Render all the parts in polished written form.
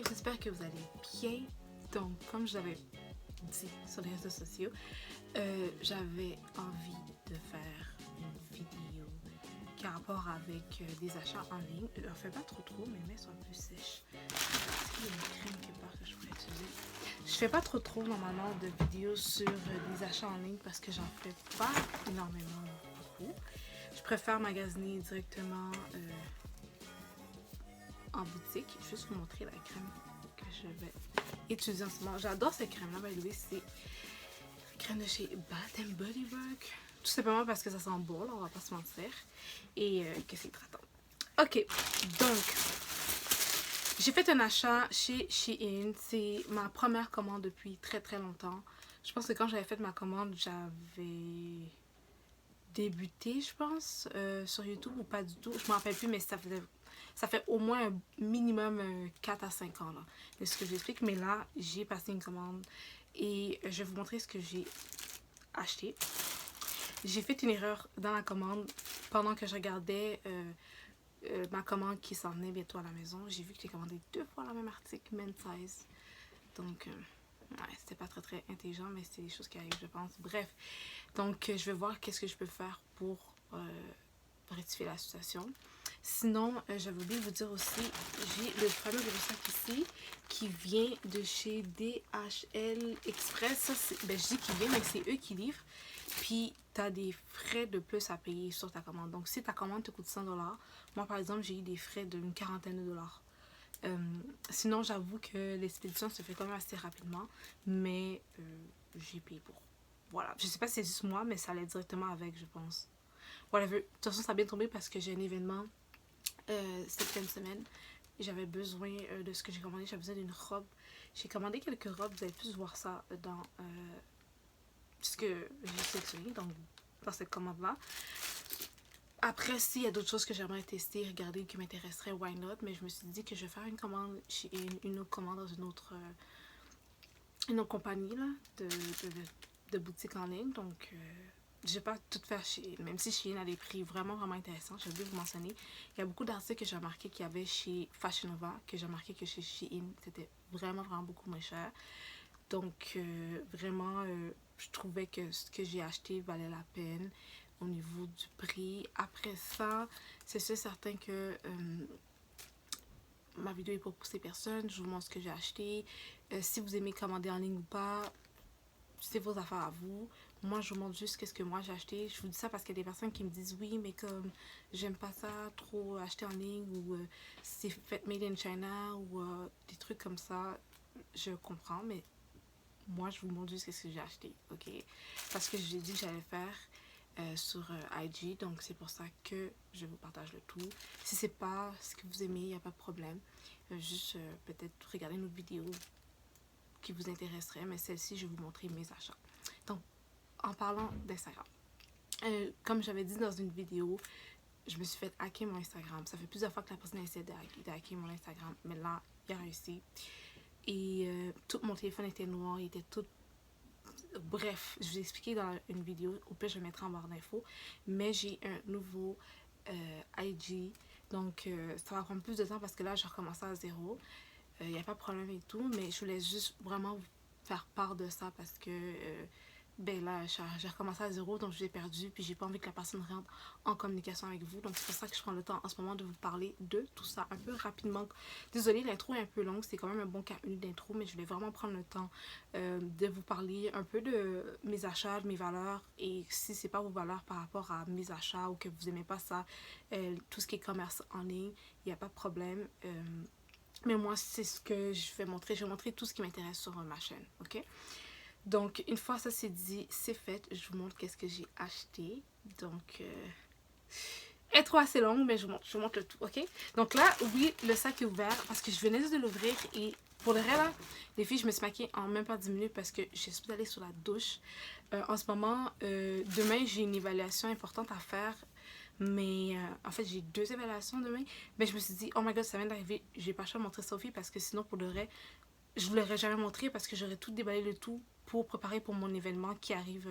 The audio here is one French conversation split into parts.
j'espère que vous allez bien. Donc, comme je l'avais dit sur les réseaux sociaux, j'avais envie de faire une vidéo qui a rapport avec des achats en ligne. Je ne fais pas trop, mais mes mains sont un peu sèches. Est-ce qu'il y a une crème quelque part que je pourrais utiliser? Je fais pas trop normalement de vidéos sur des achats en ligne parce que j'en fais pas énormément beaucoup. Je préfère magasiner directement en boutique. Je vais juste vous montrer la crème que je vais utiliser en ce moment. J'adore cette crème là, by the way. C'est la crème de chez Bath & Body Works. Tout simplement parce que ça sent bon, là, on va pas se mentir. Et que c'est hydratant. Ok, donc j'ai fait un achat chez Shein. C'est ma première commande depuis très longtemps. Je pense que quand j'avais fait ma commande, j'avais débuté, je pense, sur YouTube ou pas du tout. Je me rappelle plus, mais ça fait au moins un minimum 4 à 5 ans là, de ce que j'explique. Mais là, j'ai passé une commande et je vais vous montrer ce que j'ai acheté. J'ai fait une erreur dans la commande pendant que je regardais ma commande qui s'en venait bientôt à la maison. J'ai vu que j'ai commandé 2 fois le même article, même size. Donc, ouais, c'était pas très intelligent, mais c'est des choses qui arrivent, je pense. Bref, donc je vais voir qu'est-ce que je peux faire pour rectifier la situation. Sinon, j'avais oublié de vous dire aussi, j'ai le fameux gros sac ici qui vient de chez DHL Express. Ça, ben, je dis qu'il vient, mais c'est eux qui livrent. Puis, tu as des frais de plus à payer sur ta commande. Donc, si ta commande te coûte 100$, moi, par exemple, j'ai eu des frais d'une quarantaine de dollars. Sinon, j'avoue que l'expédition se fait quand même assez rapidement, mais j'ai payé pour. Voilà, je sais pas si c'est juste moi, mais ça allait directement avec, je pense. Voilà, de toute façon, ça a bien tombé parce que j'ai un événement cette fin de semaine. J'avais besoin de ce que j'ai commandé, j'avais besoin d'une robe. J'ai commandé quelques robes, vous allez plus voir ça dans ce que j'ai sélectionné, donc dans cette commande-là. Après, s'il y a d'autres choses que j'aimerais tester, regarder, qui m'intéresseraient, why not? Mais je me suis dit que je vais faire une commande chez une autre commande dans une autre compagnie là, de boutique en ligne. Donc, je vais pas tout faire chez même si Shein a des prix vraiment intéressants. J'ai oublié de vous mentionner. Il y a beaucoup d'articles que j'ai remarqué qu'il y avait chez Fashion Nova, que j'ai remarqué que chez Shein, c'était vraiment beaucoup moins cher. Donc, vraiment, je trouvais que ce que j'ai acheté valait la peine au niveau du prix. Après ça, c'est sûr certain que ma vidéo est pour pousser personne. Je vous montre ce que j'ai acheté. Si vous aimez commander en ligne ou pas, c'est vos affaires à vous. Moi, je vous montre juste qu'est-ce que moi j'ai acheté. Je vous dis ça parce qu'il y a des personnes qui me disent oui, mais comme j'aime pas ça trop acheter en ligne ou c'est fait made in China ou des trucs comme ça. Je comprends, mais moi, je vous montre juste ce que j'ai acheté, ok? Parce que j'ai dit que j'allais faire sur IG, donc c'est pour ça que je vous partage le tout. Si c'est pas ce que vous aimez, il n'y a pas de problème. Juste peut-être regarder une autre vidéo qui vous intéresserait, mais celle-ci, je vais vous montrer mes achats. Donc, en parlant d'Instagram, comme j'avais dit dans une vidéo, je me suis fait hacker mon Instagram. Ça fait plusieurs fois que la personne essaie de hacker mon Instagram, mais là, il a réussi. Et tout mon téléphone était noir, il était tout. Bref, je vous ai expliqué dans une vidéo, au pire je mettrai en barre d'infos, mais j'ai un nouveau IG, donc ça va prendre plus de temps parce que là je recommence à zéro. Il n'y a pas de problème et tout, mais je voulais juste vraiment vous faire part de ça parce que ben là j'ai recommencé à zéro, donc je l'ai perdu, puis j'ai pas envie que la personne rentre en communication avec vous, donc c'est pour ça que je prends le temps en ce moment de vous parler de tout ça un peu rapidement. Désolée, l'intro est un peu longue, c'est quand même un bon 4 minutes d'intro, mais je voulais vraiment prendre le temps de vous parler un peu de mes achats, de mes valeurs, et si c'est pas vos valeurs par rapport à mes achats ou que vous aimez pas ça, tout ce qui est commerce en ligne, il n'y a pas de problème. Mais moi, c'est ce que je vais montrer. Je vais montrer tout ce qui m'intéresse sur ma chaîne, ok? Donc, une fois ça c'est dit, c'est fait. Je vous montre qu'est-ce que j'ai acheté. Donc, intro assez longue, mais je vous montre le tout, ok? Donc là, oui, le sac est ouvert parce que je venais juste de l'ouvrir et pour le reste, là, les filles, je me suis maquillée en même pas 10 minutes parce que je suis allée sur la douche. En ce moment, demain, j'ai une évaluation importante à faire. Mais en fait, j'ai 2 évaluations demain. Mais je me suis dit, oh my god, ça vient d'arriver. J'ai pas le choix de montrer Sophie parce que sinon, pour le reste, je vous l'aurais jamais montré parce que j'aurais tout déballé le tout pour préparer pour mon événement qui arrive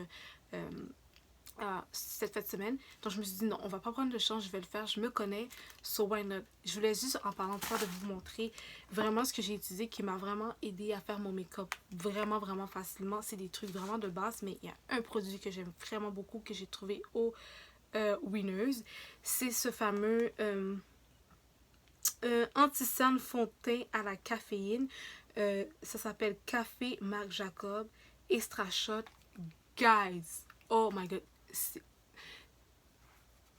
cette fin de semaine. Donc je me suis dit non, on va pas prendre de chance, je vais le faire, je me connais, so why not. Je voulais juste en parlant de ça, de vous montrer vraiment ce que j'ai utilisé qui m'a vraiment aidé à faire mon make-up vraiment vraiment facilement. C'est des trucs vraiment de base, mais il y a un produit que j'aime vraiment beaucoup que j'ai trouvé au Winners. C'est ce fameux anti-cerne fond de teint à la caféine. Ça s'appelle Café Marc Jacob Extra Shot. Guys, oh my god,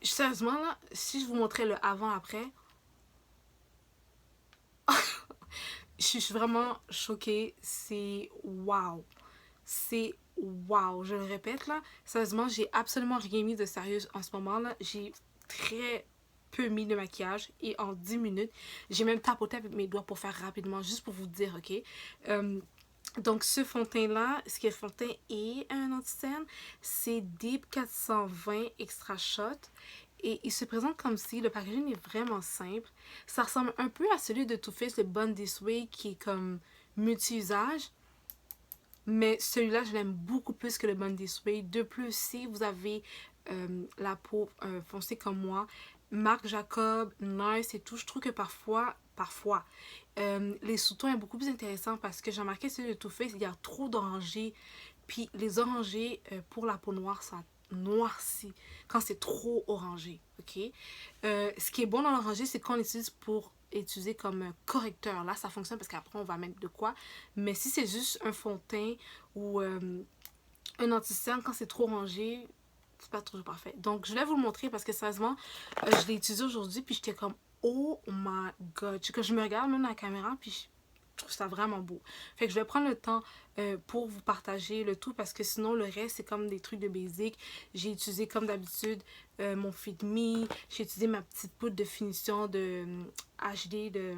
sérieusement là, si je vous montrais le avant-après, je suis vraiment choquée. C'est wow. C'est wow. Je le répète là, sérieusement, j'ai absolument rien mis de sérieux en ce moment là. J'ai très peu mis de maquillage et en 10 minutes, j'ai même tapoté avec mes doigts pour faire rapidement, juste pour vous dire, ok? Donc, ce fond de teint-là, ce qui est fond de teint et un anti-cerne, c'est Deep 420 Extra Shot. Et il se présente comme si le packaging est vraiment simple. Ça ressemble un peu à celui de Too Faced, le Born This Way, qui est comme multi-usage. Mais celui-là, je l'aime beaucoup plus que le Born This Way. De plus, si vous avez la peau foncée comme moi, Marc Jacob, Nice et tout, je trouve que parfois, les sous-tons sont beaucoup plus intéressants parce que j'ai remarqué celui de Too Faced, il y a trop d'orangés. Puis les orangés pour la peau noire, ça noircit quand c'est trop orangé, ok? Ce qui est bon dans l'orangé, c'est qu'on l'utilise pour utiliser comme correcteur. Là, ça fonctionne parce qu'après, on va mettre de quoi. Mais si c'est juste un fond de teint ou un anti-cerne, quand c'est trop orangé, c'est pas toujours parfait. Donc, je voulais vous le montrer parce que sérieusement, je l'ai utilisé aujourd'hui, puis j'étais comme, oh my god. Quand je me regarde même dans la caméra, puis je trouve ça vraiment beau. Fait que je vais prendre le temps pour vous partager le tout parce que sinon le reste c'est comme des trucs de basic. J'ai utilisé comme d'habitude mon Fit Me. J'ai utilisé ma petite poudre de finition de HD de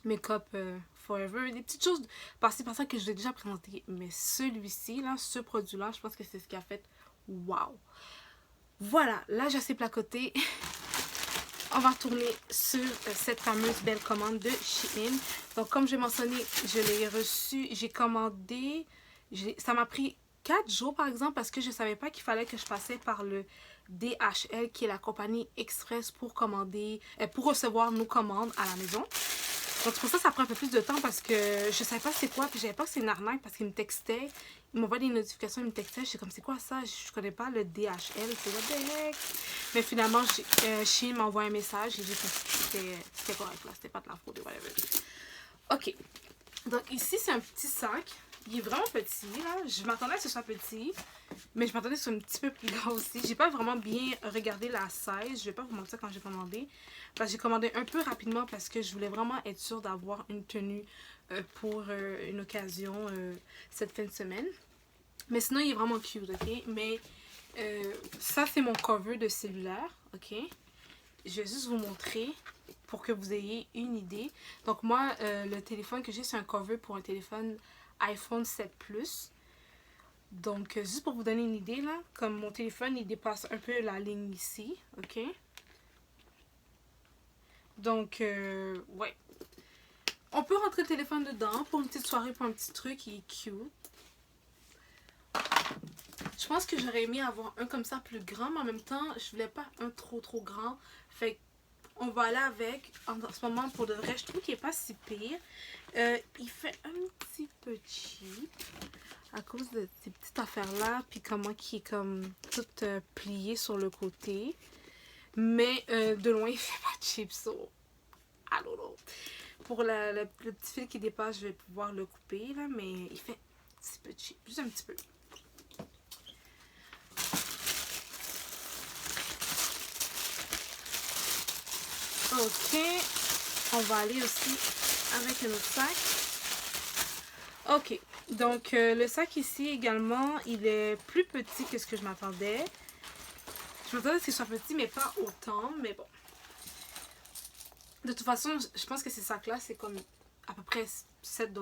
Makeup Forever. Des petites choses par-ci par-ça que je l'ai déjà présenté. Mais celui-ci, là, ce produit-là, je pense que c'est ce qui a fait wow. Voilà, là j'ai assez placoté. On va retourner sur cette fameuse belle commande de Shein. Donc, comme j'ai mentionné, je l'ai reçue, j'ai commandé. Ça m'a pris 4 jours, par exemple, parce que je ne savais pas qu'il fallait que je passais par le DHL, qui est la compagnie express pour commander, pour recevoir nos commandes à la maison. Donc, c'est pour ça que ça prend un peu plus de temps parce que je savais pas c'est quoi. Puis, je savais pas que c'est une arnaque parce qu'ils me textaient. Ils m'envoyaient des notifications, ils me textaient. Je suis comme, c'est quoi ça? Je connais pas le DHL. C'est what the heck? Mais finalement, Shein m'a envoyé un message et j'ai dit que c'était correct là. C'était pas de la fraude, whatever. Ok. Donc, ici, c'est un petit sac. Il est vraiment petit là. Je m'attendais à ce que ce soit petit. Mais je m'attendais à ce que ce soit un petit peu plus grand aussi. J'ai pas vraiment bien regardé la size. Je vais pas vous montrer ça quand j'ai commandé. Parce que j'ai commandé un peu rapidement parce que je voulais vraiment être sûre d'avoir une tenue pour une occasion cette fin de semaine. Mais sinon, il est vraiment cute, ok? Mais ça, c'est mon cover de cellulaire, ok? Je vais juste vous montrer pour que vous ayez une idée. Donc moi, le téléphone que j'ai, c'est un cover pour un téléphone iPhone 7 Plus. Donc, juste pour vous donner une idée, là, comme mon téléphone, il dépasse un peu la ligne ici, ok? Donc, ouais. On peut rentrer le téléphone dedans pour une petite soirée, pour un petit truc, il est cute. Je pense que j'aurais aimé avoir un comme ça plus grand, mais en même temps, je voulais pas un trop grand. Fait on va aller avec. En ce moment, pour de vrai, je trouve qu'il est pas si pire. Il fait un petit peu cheap à cause de ces petites affaires-là, puis comment qui est comme tout plié sur le côté. Mais de loin, il fait pas cheap, so I don't know. Pour le petit fil qui dépasse, je vais pouvoir le couper, là, mais il fait un petit peu cheap, juste un petit peu. Ok, on va aller aussi avec un autre sac. Ok, donc le sac ici également, il est plus petit que ce que je m'attendais. Je m'attendais à ce qu'il soit petit, mais pas autant, mais bon. De toute façon, je pense que ces sacs-là, c'est comme à peu près 7 $.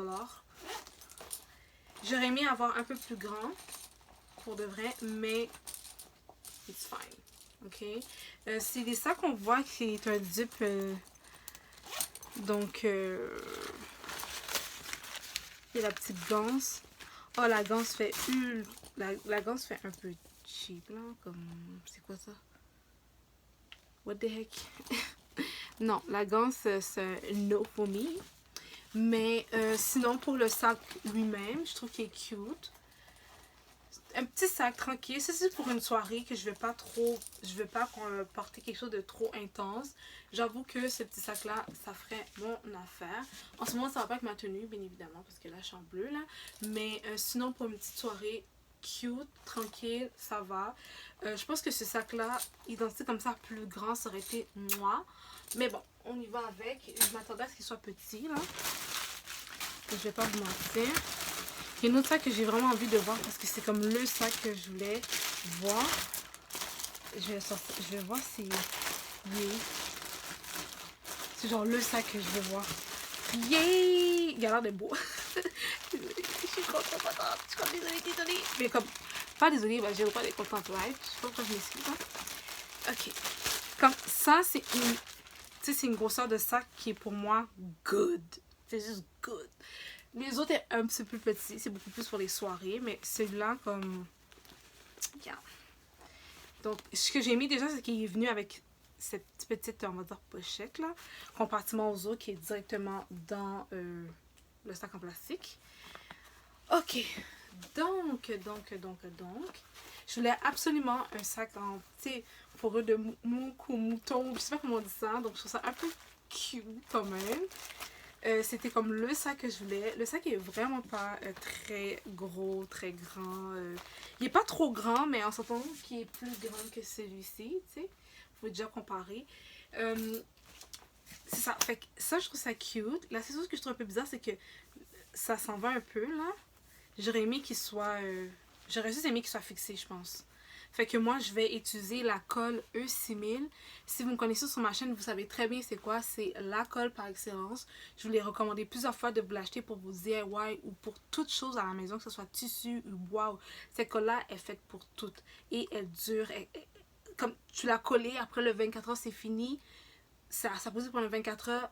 J'aurais aimé avoir un peu plus grand, pour de vrai, mais it's fine. Ok, c'est des sacs qu'on voit qui est un dupe. Donc, il y a la petite ganse. Oh, la ganse fait la ganse fait un peu cheap là, comme c'est quoi ça? What the heck? Non, la gants c'est un no for me. Mais sinon pour le sac lui-même, je trouve qu'il est cute. Un petit sac tranquille, ça c'est pour une soirée que je vais pas porter quelque chose de trop intense. J'avoue que ce petit sac là, ça ferait mon affaire. En ce moment ça va pas avec ma tenue bien évidemment parce que là je suis en bleu là. Mais sinon pour une petite soirée cute, tranquille, ça va. Je pense que ce sac là, identique comme ça plus grand, ça aurait été moi. Mais bon, on y va avec. Je m'attendais à ce qu'il soit petit là. Je vais pas vous mentir. Il y a un autre sac que j'ai vraiment envie de voir parce que c'est comme le sac que je voulais voir. Je vais voir si c'est genre le sac que je veux voir. Yay! Il a l'air de beau. Désolée, je suis trop contente. Je suis désolée. Mais comme, pas désolée, bah, j'ai pas des contentes live. Je sais pas pourquoi je m'excuse. Hein. Ok. Comme ça, c'est une grosseur de sac qui est pour moi good. C'est juste good. Les autres est un petit peu petit, c'est beaucoup plus pour les soirées, mais celui-là comme... Yeah. Donc, ce que j'ai aimé déjà, c'est qu'il est venu avec cette petite, on va dire, pochette là, comparativement aux autres qui est directement dans le sac en plastique. Ok, donc, je voulais absolument un sac en, tu sais, fourrure de mouton, je sais pas comment on dit ça, donc je trouve ça un peu cute quand même. C'était comme le sac que je voulais. Le sac est vraiment pas très gros, très grand. Il est pas trop grand, mais en s'entendant qu'il est plus grand que celui-ci, tu sais. Faut déjà comparer. C'est ça. Fait que ça, je trouve ça cute. La seule chose que je trouve un peu bizarre, c'est que ça s'en va un peu, là. J'aurais aimé qu'il soit... J'aurais juste aimé qu'il soit fixé, je pense. Fait que moi, je vais utiliser la colle E6000. Si vous me connaissez sur ma chaîne, vous savez très bien c'est quoi. C'est la colle par excellence. Je vous l'ai recommandé plusieurs fois de vous l'acheter pour vos DIY ou pour toute chose à la maison, que ce soit tissu ou bois. Cette colle-là est faite pour tout. Et elle dure. Comme tu l'as collée, après le 24 heures, c'est fini. Ça pose pendant 24 heures.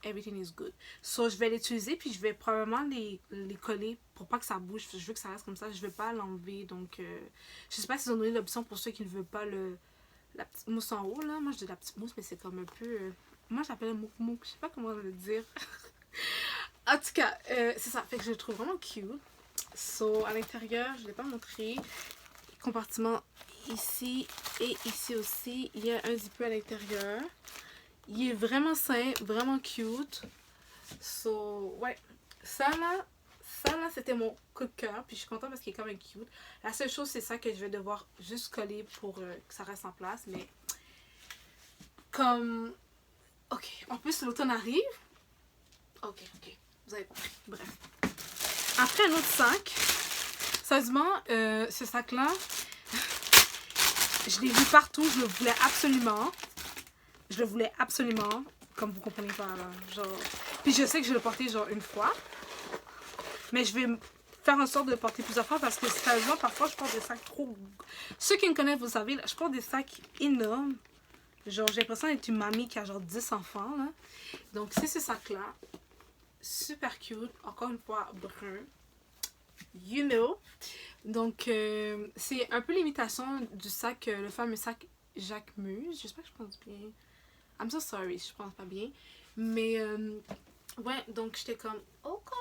Everything is good. So, je vais l'utiliser, puis je vais probablement les coller pour pas que ça bouge. Je veux que ça reste comme ça. Je vais pas l'enlever. Donc, je sais pas s'ils ont donné l'option pour ceux qui ne veulent pas la petite mousse en haut, là. Moi, je dis la petite mousse, mais c'est comme un peu... moi, j'appelle un mouk-mouk. Je sais pas comment le dire. En tout cas, c'est ça. Fait que je le trouve vraiment cute. So, à l'intérieur, je ne l'ai pas montré. Compartiment ici et ici aussi. Il y a un zipper à l'intérieur. Il est vraiment simple, vraiment cute. So, ouais. Ça là, c'était mon coup de cœur. Puis je suis contente parce qu'il est quand même cute. La seule chose, c'est ça que je vais devoir juste coller pour que ça reste en place. Mais, comme... Ok. En plus, l'automne arrive. Ok. Vous avez compris. Bref. Après, un autre sac. Sérieusement, ce sac-là, je l'ai vu partout. Je le voulais absolument. Comme vous comprenez pas, là. Genre... Puis je sais que je vais le porter genre une fois. Mais je vais faire en sorte de le porter plusieurs fois parce que sérieusement, parfois, je porte des sacs trop... Ceux qui me connaissent, vous savez, là, je porte des sacs énormes. Genre, j'ai l'impression d'être une mamie qui a genre 10 enfants, là. Donc, c'est ce sac-là. Super cute. Encore une fois, brun. You know. Donc, c'est un peu l'imitation du sac, le fameux sac Jacquemus. J'espère que je pense bien. I'm so sorry, je pense pas bien. Mais, ouais, donc j'étais comme, ok.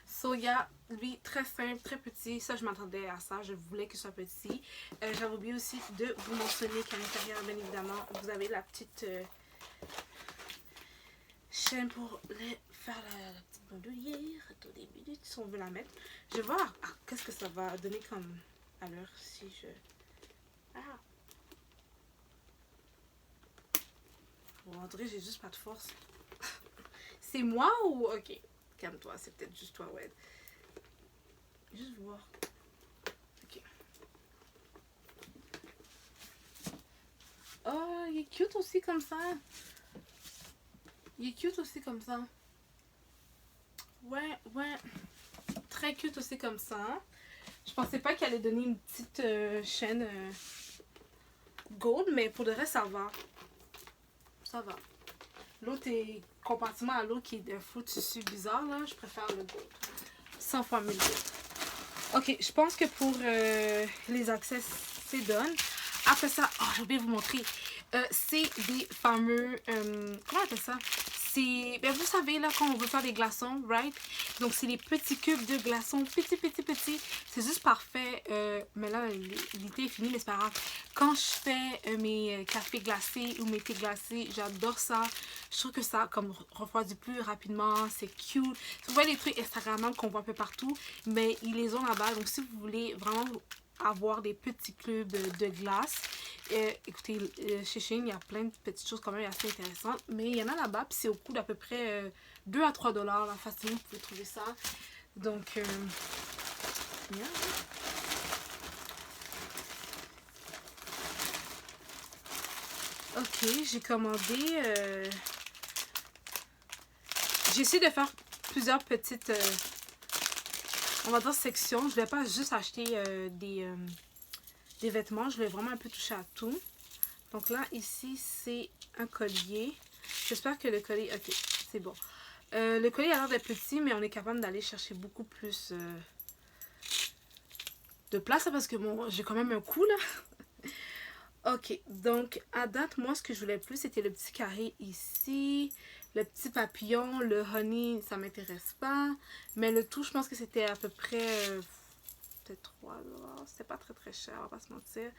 So, il y a lui très simple, très petit. Ça, je m'attendais à ça. Je voulais qu'il soit petit. J'avais oublié aussi de vous mentionner qu'à l'intérieur, bien évidemment, vous avez la petite chaîne pour faire la petite bandoulière. Attendez une minute si on veut la mettre. Je vais voir qu'est-ce que ça va donner comme à l'heure si je... Ah! Bon, en vrai, j'ai juste pas de force. C'est moi ou... Ok, calme-toi, c'est peut-être juste toi, ouais. Juste voir. Ok. Oh, il est cute aussi comme ça. Ouais. Très cute aussi comme ça. Je pensais pas qu'elle allait donner une petite chaîne gold, mais pour le reste, ça va. L'autre est, comparativement à l'autre qui est un faux tissu bizarre, là, je préfère le gold. 100 fois mieux. Ok, je pense que pour les accès, c'est done. Après ça, oh, j'ai oublié de vous montrer. C'est des fameux... comment on appelle ça? C'est... Ben, vous savez, là, quand on veut faire des glaçons, right? Donc, c'est les petits cubes de glaçons. Petits. C'est juste parfait. Mais là, l'été est fini, mais c'est pas grave. Quand je fais mes cafés glacés ou mes thés glacés, j'adore ça. Je trouve que ça, comme, refroidit plus rapidement. C'est cute. Vous voyez les trucs Instagrammables qu'on voit un peu partout, mais ils les ont là-bas. Donc, si vous voulez vraiment avoir des petits clubs de glace, écoutez, chez Shein, il y a plein de petites choses quand même assez intéressantes, mais il y en a là-bas, puis c'est au coût d'à peu près 2 à 3 dollars, là, facilement, vous pouvez trouver ça. Donc, yeah. Ok, j'ai commandé, j'ai essayé de faire plusieurs petites, on va dire sections. Je vais pas juste acheter des vêtements, je vais vraiment un peu toucher à tout. Donc là, ici, c'est un collier. J'espère que le collier... Ok, c'est bon. Le collier a l'air d'être petit, mais on est capable d'aller chercher beaucoup plus de place, parce que bon, j'ai quand même un coup, là. Ok, donc à date, moi, ce que je voulais plus, c'était le petit carré ici. Le petit papillon, le honey, ça m'intéresse pas. Mais le tout, je pense que c'était à peu près... peut-être 3 $. C'était pas très cher, on va pas se mentir.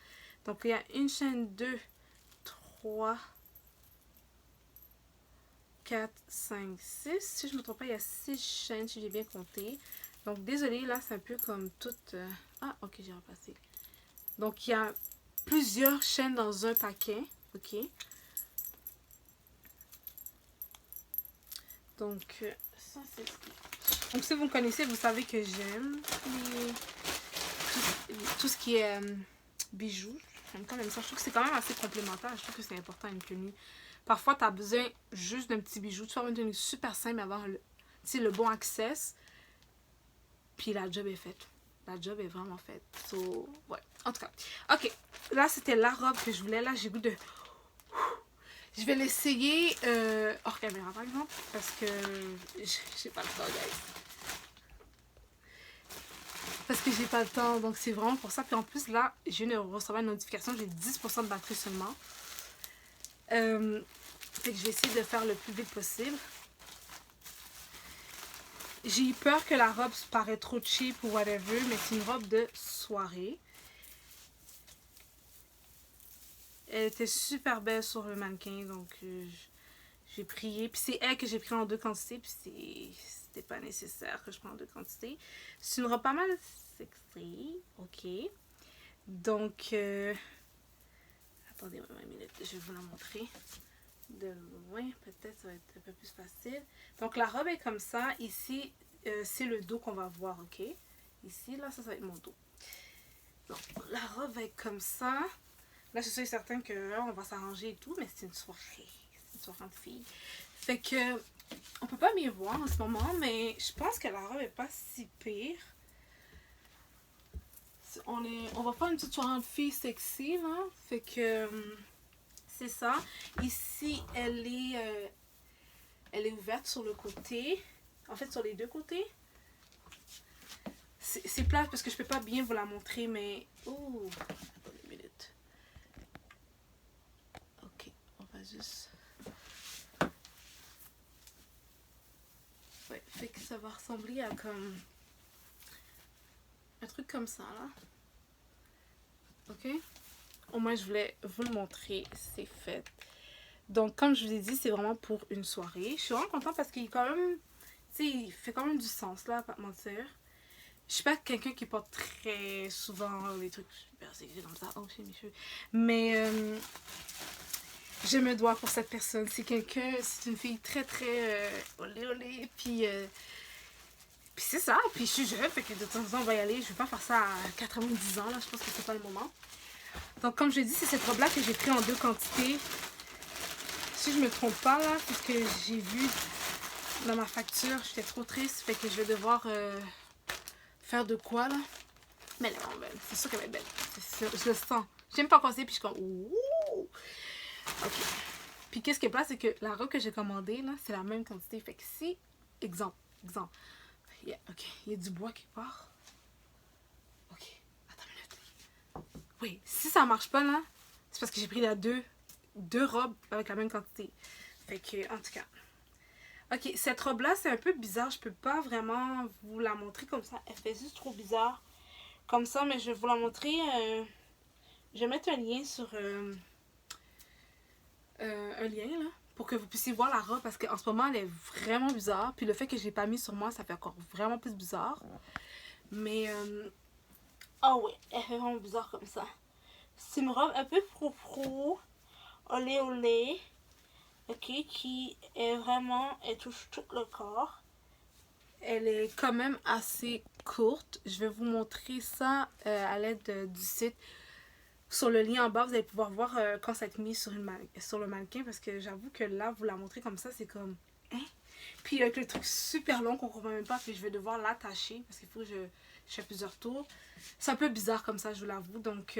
Donc, il y a une chaîne, 2, 3, 4, 5, 6. Si je ne me trompe pas, il y a 6 chaînes, si j'ai bien compté. Donc, désolé, là, c'est un peu comme toute... Ah, ok, j'ai repassé. Donc, il y a plusieurs chaînes dans un paquet. Ok. Donc, ça, c'est... Donc, si vous me connaissez, vous savez que j'aime tout ce qui est bijoux. J'aime quand même ça. Je trouve que c'est quand même assez complémentaire. Je trouve que c'est important une tenue. Parfois, tu as besoin juste d'un petit bijou. Tu fais une tenue super simple, avoir le bon access. Puis la job est faite. La job est vraiment faite. So, ouais. En tout cas. Ok. Là, c'était la robe que je voulais. Là, j'ai goût de... Je vais l'essayer hors caméra, par exemple. Parce que j'ai pas le temps, guys. Parce que j'ai pas le temps, donc c'est vraiment pour ça. Puis en plus, là, je viens de recevoir une notification, j'ai 10% de batterie seulement. Fait que je vais essayer de faire le plus vite possible. J'ai eu peur que la robe paraisse trop cheap ou whatever, mais c'est une robe de soirée. Elle était super belle sur le mannequin, donc j'ai prié. Puis c'est elle que j'ai pris en 2 quantités, puis c'était pas nécessaire que je prenne en 2 quantités. C'est une robe pas mal sexy, ok. Donc, attendez une minute, je vais vous la montrer de loin, peut-être ça va être un peu plus facile. Donc la robe est comme ça, ici c'est le dos qu'on va voir, ok. Ici, là, ça va être mon dos. Donc la robe va être comme ça. Là, je suis certaine que là, on va s'arranger et tout, mais c'est une soirée. C'est une soirée de filles. Fait que, on peut pas m'y voir en ce moment, mais je pense que la robe est pas si pire. On va faire une petite soirée de filles sexy, là. Fait que, c'est ça. Ici, elle est ouverte sur le côté. En fait, sur les 2 côtés. C'est plate parce que je peux pas bien vous la montrer, mais... Oh, attendez une minute. Ok, on va juste... Ouais, fait que ça va ressembler à comme... un truc comme ça, là. Ok? Au moins, je voulais vous le montrer. C'est fait. Donc, comme je vous ai dit, c'est vraiment pour une soirée. Je suis vraiment contente parce qu'il est quand même... Tu sais, il fait quand même du sens, là, à pas te mentir. Je suis pas quelqu'un qui porte très souvent des trucs super sexy comme ça. Oh, j'ai mes cheveux. Mais je me dois pour cette personne. C'est quelqu'un, c'est une fille très olé. Puis c'est ça. Puis je suis jeune, fait que de temps en temps on va y aller. Je vais pas faire ça à 90 ans, là. Je pense que c'est pas le moment. Donc comme je dis, c'est cette robe là que j'ai pris en 2 quantités. Si je me trompe pas là, parce que j'ai vu dans ma facture, j'étais trop triste. Fait que je vais devoir... faire de quoi là? Mais elle est vraiment belle. C'est sûr qu'elle est belle. Sûr, je le sens. J'aime pas passer puis je suis comme ouh. Ok. Puis qu'est-ce qui est plat, c'est que la robe que j'ai commandée là, c'est la même quantité. Fait que si, exemple, Ok, il y a du bois quelque part. Ok, attends une minute. Oui, si ça marche pas là, c'est parce que j'ai pris la deux robes avec la même quantité. Fait que, en tout cas. Ok, cette robe-là, c'est un peu bizarre. Je peux pas vraiment vous la montrer comme ça. Elle fait juste trop bizarre. Comme ça, mais je vais vous la montrer. Je vais mettre un lien sur... un lien, là. Pour que vous puissiez voir la robe. Parce qu'en ce moment, elle est vraiment bizarre. Puis le fait que je l'ai pas mis sur moi, ça fait encore vraiment plus bizarre. Mais... oh oui, elle fait vraiment bizarre comme ça. C'est une robe un peu froufrou. Olé olé. Ok, qui est vraiment... elle touche tout le corps. Elle est quand même assez courte. Je vais vous montrer ça à l'aide du site. Sur le lien en bas, vous allez pouvoir voir quand ça va être mis sur le mannequin. Parce que j'avoue que là, vous la montrer comme ça, c'est comme... hein? Puis avec le truc super long qu'on comprend même pas, puis je vais devoir l'attacher. Parce qu'il faut que je fasse plusieurs tours. C'est un peu bizarre comme ça, je vous l'avoue. Donc...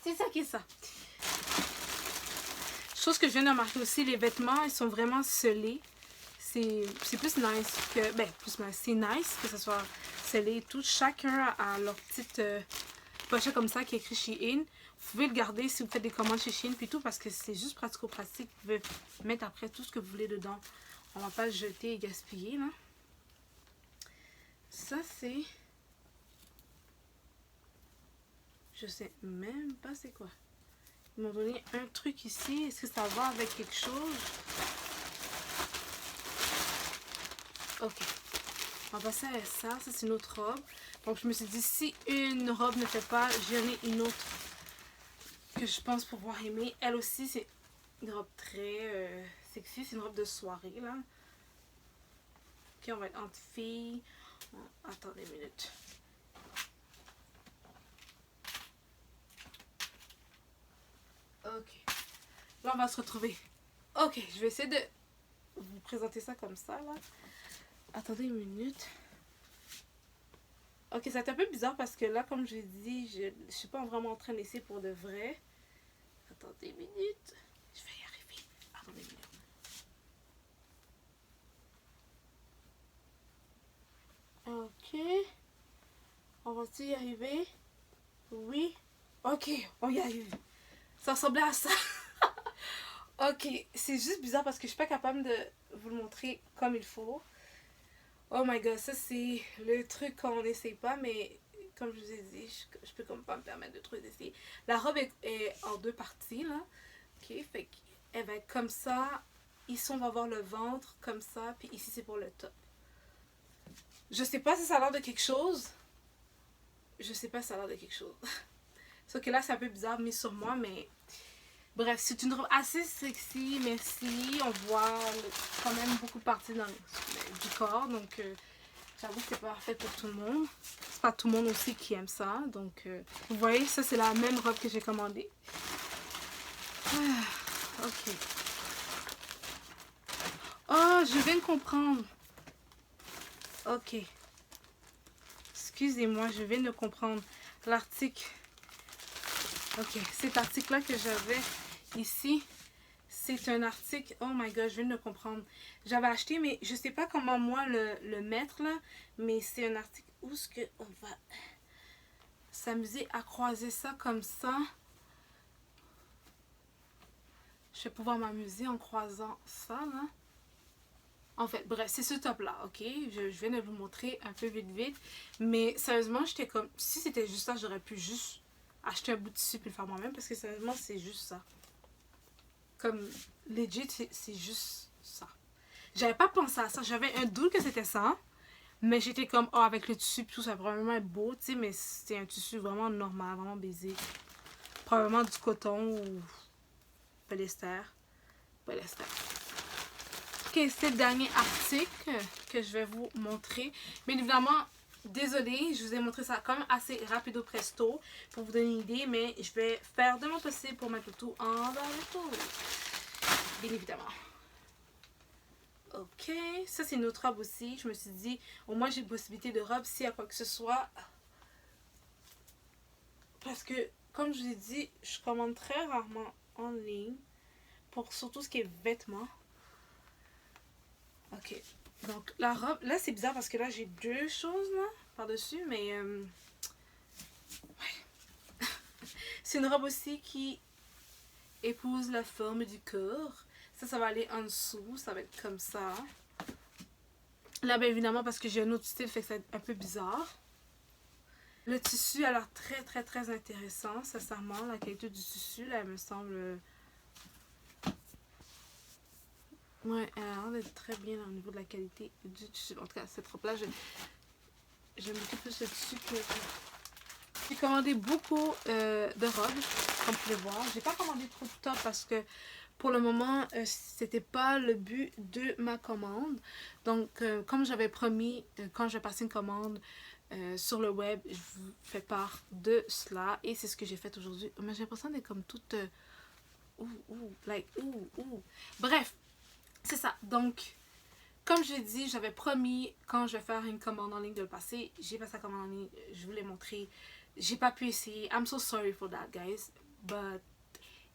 c'est ça qui est ça. Chose que je viens de remarquer aussi, les vêtements, ils sont vraiment scellés. C'est plus nice que... ben, plus nice. C'est nice que ce soit scellé et tout. Chacun a leur petite pochette comme ça qui est écrit Shein. Vous pouvez le garder si vous faites des commandes chez Shein puis tout parce que c'est juste pratico-pratique. Vous pouvez mettre après tout ce que vous voulez dedans. On va pas le jeter et gaspiller, là. Ça, c'est... je sais même pas c'est quoi. Ils m'ont donné un truc ici. Est-ce que ça va avec quelque chose? Ok. On va passer à ça. Ça, c'est une autre robe. Donc, je me suis dit, si une robe ne fait pas, j'en ai une autre que je pense pouvoir aimer. Elle aussi, c'est une robe très sexy. C'est une robe de soirée, là. Ok, on va être entre filles. Attendez une minute. Ok. Là, on va se retrouver. Ok, je vais essayer de vous présenter ça comme ça, là. Attendez une minute. Ok, c'est un peu bizarre parce que là, comme je l'ai dit, je suis pas vraiment en train d'essayer pour de vrai. Attendez une minute. Je vais y arriver. Attendez une minute. Ok. On va-t-il y arriver? Oui. Ok, on y arrive. Ça ressemblait à ça. Ok, c'est juste bizarre parce que je suis pas capable de vous le montrer comme il faut. Oh my god, ça c'est le truc qu'on n'essaye pas, mais comme je vous ai dit, je peux comme pas me permettre de trop essayer. La robe est en deux parties, là. Ok, fait qu'elle va être comme ça. Ici, on va voir le ventre, comme ça. Puis ici, c'est pour le top. Je sais pas si ça a l'air de quelque chose. Je sais pas si ça a l'air de quelque chose. Sauf que là, c'est un peu bizarre mis sur moi, mais... bref, c'est une robe assez sexy, merci. On voit quand même beaucoup de parties du corps, donc j'avoue que c'est pas parfait pour tout le monde. C'est pas tout le monde aussi qui aime ça, donc vous voyez, ça c'est la même robe que j'ai commandée. Ok. Oh, je viens de comprendre. Ok. Excusez-moi, je viens de comprendre l'article. Ok, cet article-là que j'avais ici, c'est un article... oh my god, je viens de le comprendre. J'avais acheté, mais je sais pas comment moi le mettre là, mais c'est un article où est-ce qu'on va s'amuser à croiser ça comme ça. Je vais pouvoir m'amuser en croisant ça là. En fait, bref, c'est ce top-là, ok? Je viens de vous montrer un peu vite vite. Mais sérieusement, j'étais comme... si c'était juste ça, j'aurais pu juste acheter un bout de tissu et le faire moi-même. Parce que sérieusement, c'est juste ça. Comme, legit, c'est juste ça. J'avais pas pensé à ça. J'avais un doute que c'était ça. Mais j'étais comme, oh, avec le tissu et tout, ça va probablement être beau, tu sais. Mais c'est un tissu vraiment normal, vraiment basique. Probablement du coton ou polyester. Polyester. Ok, c'est le dernier article que je vais vous montrer. Bien évidemment, désolée, je vous ai montré ça comme assez rapido presto pour vous donner une idée, mais je vais faire de mon possible pour mettre le tout en bas de tout. Bien évidemment. Ok, ça c'est une autre robe aussi. Je me suis dit, au moins j'ai une possibilité de robe s'il y a quoi que ce soit. Parce que, comme je vous ai dit, je commande très rarement en ligne pour surtout ce qui est vêtements. Ok. Donc, la robe, là, c'est bizarre parce que là, j'ai deux choses, là, par-dessus, mais... ouais. C'est une robe aussi qui épouse la forme du corps. Ça va aller en dessous, ça va être comme ça. Là, bien évidemment, parce que j'ai un autre style, fait que c'est un peu bizarre. Le tissu a l'air très, très, très intéressant, sincèrement. La qualité du tissu, là, elle me semble... Ouais, elle a l'air d'être très bien au niveau de la qualité du tissu. En tout cas, cette robe-là, j'aime beaucoup plus le tissu que... J'ai commandé beaucoup de robes, comme vous pouvez voir. J'ai pas commandé trop de top parce que pour le moment, c'était pas le but de ma commande. Donc, comme j'avais promis, quand je vais passer une commande sur le web, je vous fais part de cela. Et c'est ce que j'ai fait aujourd'hui. Mais j'ai l'impression d'être comme toute... Bref, c'est ça. Donc, comme je dis, j'avais promis quand je vais faire une commande en ligne de le passer. J'ai passé la commande en ligne, je vous l'ai montré. J'ai pas pu essayer. I'm so sorry for that, guys. But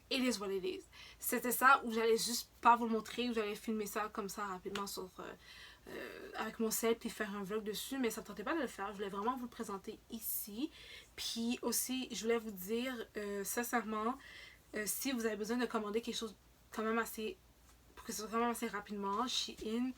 it is what it is. C'était ça où j'allais juste pas vous le montrer, où j'allais filmer ça comme ça rapidement sur, avec mon cell puis faire un vlog dessus. Mais ça ne tentait pas de le faire. Je voulais vraiment vous le présenter ici. Puis aussi, je voulais vous dire sincèrement, si vous avez besoin de commander quelque chose quand même assez... pour que ce soit quand même assez rapidement, Shein.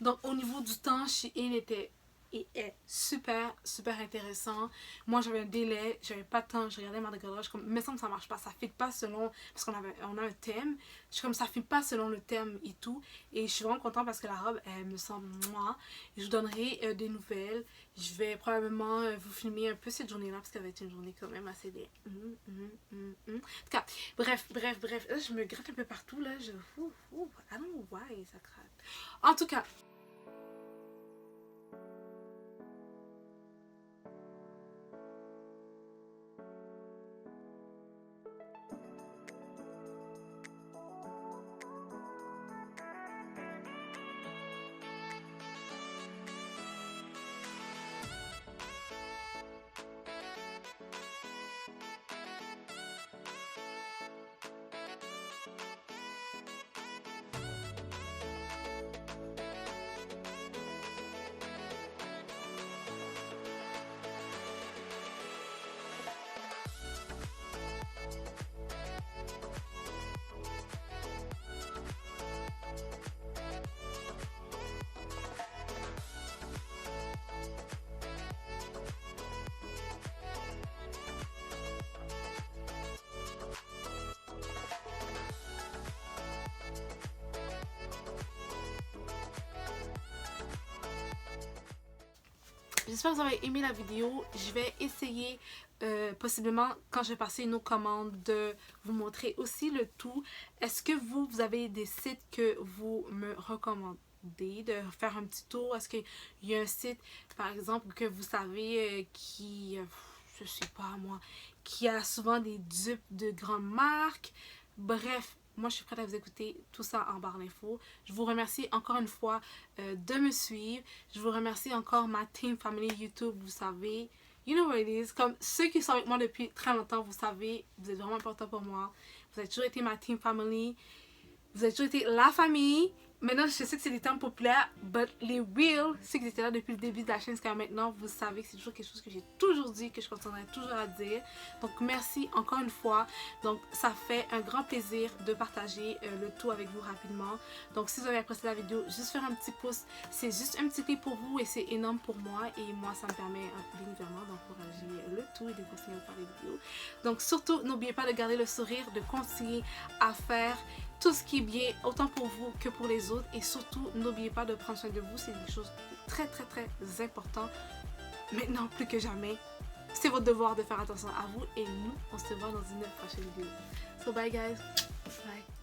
Donc au niveau du temps, Shein était et est super super intéressant. Moi j'avais un délai, j'avais pas de temps, je regardais ma décollage comme mais ça marche pas, ça fit pas selon parce qu'on a un thème. Je suis comme ça fit pas selon le thème et tout et je suis vraiment contente parce que la robe elle me semble moi. Je vous donnerai des nouvelles. Je vais probablement vous filmer un peu cette journée-là parce qu'elle va être une journée quand même assez des En tout cas, bref, là, je me gratte un peu partout là, I don't know why ça gratte. En tout cas, j'espère que vous avez aimé la vidéo. Je vais essayer possiblement quand je vais passer une autre commande de vous montrer aussi le tout. Est-ce que vous avez des sites que vous me recommandez de faire un petit tour? Est-ce qu'il y a un site par exemple que vous savez qui, je sais pas moi, qui a souvent des dupes de grandes marques? Bref, moi, je suis prête à vous écouter tout ça en barre d'infos. Je vous remercie encore une fois de me suivre. Je vous remercie encore ma team family YouTube. Vous savez, you know what it is. Comme ceux qui sont avec moi depuis très longtemps, vous savez, vous êtes vraiment important pour moi. Vous avez toujours été ma team family. Vous avez toujours été la famille. Maintenant, je sais que c'est des termes populaires, but les real, ceux qui étaient là depuis le début de la chaîne jusqu'à maintenant, vous savez que c'est toujours quelque chose que j'ai toujours dit, que je continuerai toujours à dire. Donc, merci encore une fois. Donc, ça fait un grand plaisir de partager le tout avec vous rapidement. Donc, si vous avez apprécié la vidéo, juste faire un petit pouce. C'est juste un petit clip pour vous et c'est énorme pour moi. Et moi, ça me permet bien évidemment d'encourager le tout et de continuer à faire des vidéos. Donc, surtout, n'oubliez pas de garder le sourire, de continuer à faire tout ce qui est bien, autant pour vous que pour les autres. Et surtout, n'oubliez pas de prendre soin de vous. C'est des choses très, très, très importantes. Maintenant, plus que jamais, c'est votre devoir de faire attention à vous. Et nous, on se voit dans une prochaine vidéo. So, bye guys. Bye.